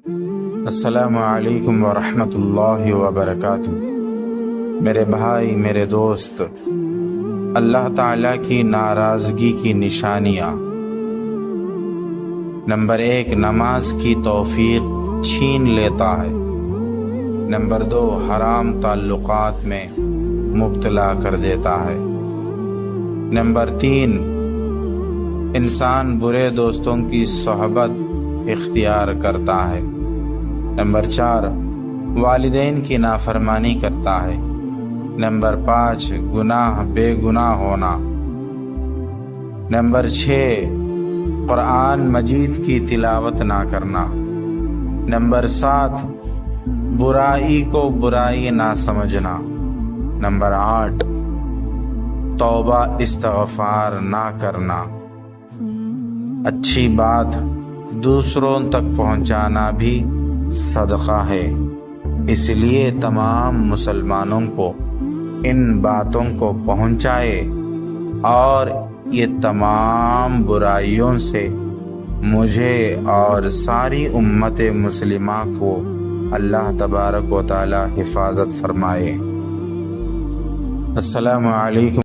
السلام علیکم ورحمۃ اللہ وبرکاتہ۔ میرے بھائی، میرے دوست، اللہ تعالیٰ کی ناراضگی کی نشانیاں۔ نمبر 1، نماز کی توفیق چھین لیتا ہے۔ نمبر 2، حرام تعلقات میں مبتلا کر دیتا ہے۔ نمبر 3، انسان برے دوستوں کی صحبت اختیار کرتا ہے۔ نمبر 4، والدین کی نافرمانی کرتا ہے۔ نمبر 5، گناہ بے گناہ ہونا۔ نمبر 6، قرآن مجید کی تلاوت نہ کرنا۔ نمبر 7، برائی کو برائی نہ سمجھنا۔ نمبر 8، توبہ استغفار نہ کرنا۔ اچھی بات دوسروں تک پہنچانا بھی صدقہ ہے، اس لیے تمام مسلمانوں کو ان باتوں کو پہنچائے اور یہ تمام برائیوں سے مجھے اور ساری امت مسلمہ کو اللہ تبارک و تعالی حفاظت فرمائے۔ السلام علیکم۔